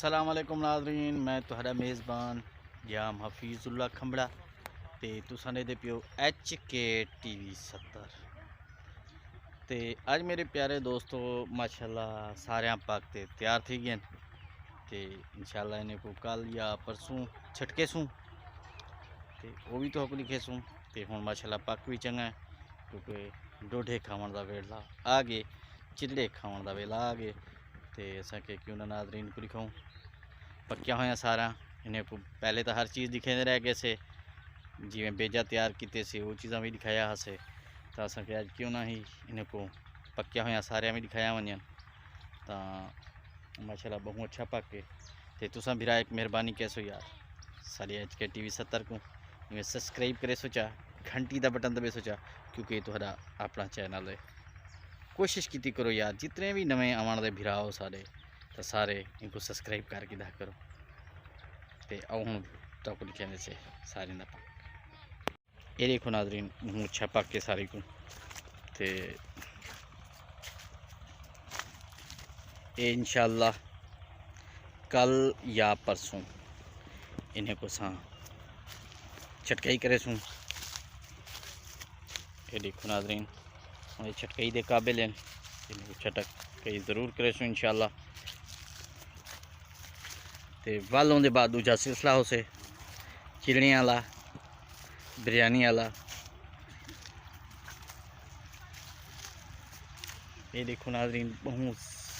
अस्सलाम वालेकुम नाज़रीन, मैं तुहारा मेज़बान जाम हफीज़ुल्ला खंबड़ा ते तुसां दे पियो HK TV 70 ते अज मेरे प्यारे दोस्तों माशाल्लाह सारे पक ते तैयार थी गए ते इंशाल्लाह इन्हें को कल या परसों छटके सूँ ते वो भी तो लिखे सूँ ते हुण माशाल्लाह पक भी चंगा है क्योंकि डोडे खावन का वेला आ गए, चिल्ले खावन का वेला आ गए ते असांखे क्यों ना नाज़रीन को दिखाऊँ पक्या होया सारा इन्हें को पहले तो हर चीज़ दिखाते रह गए से जिवें बेजा तैयार किए से वो चीज़ा भी दिखाया हसे तो असांखे अज क्यों ना ही इन्हें को पक्या होया सारे भी दिखाया वजन तो माशाल्लाह बहुत अच्छा पके तो तुसा भी एक मेहरबानी कैसो यार सारी HK TV 70 को इवें सब्सक्राइब करे सोचा घंटी का बटन दबे सोचा क्योंकि तुहारा अपना चैनल है। कोशिश की करो यार जितने भी नवे आवन दे भिराओ सारे तो सारे इनको सब्सक्राइब करके दा करो ते आओ हूँ तो लिखे से सारे ना पक ये देखो नाज़रीन मुँह अच्छा पक के सारे को ते ये इंशाल्लाह कल या परसों इन्हें को सा छटकाई करे सूँ। ये देखो नाज़रीन ये छटकाई दे काबिल हैं छटक कई ज़रूर करे सूँ इंशाल्लाह ते वालों के बाद दूजा सिलसिला हो से चिलने वाला बिरयानी वाला। ये देखो नाज़रीन बहुत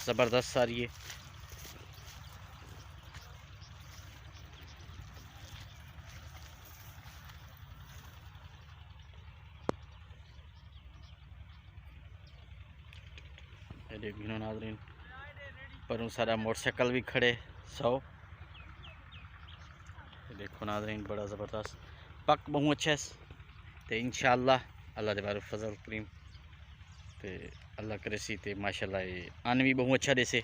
ज़बरदस्त सारी है। ये देखो नाज़रीन पर सारा मोटरसाइकिल भी खड़े 100। ये देखो नाज़रीन बड़ा ज़बरदस्त पक बहुत अच्छा है तो इंशाल्लाह अल्लाह दे बारे फजल करीम ते अल्लाह करे सी ते माशाल्लाह ये अन भी बहुत अच्छा देसे।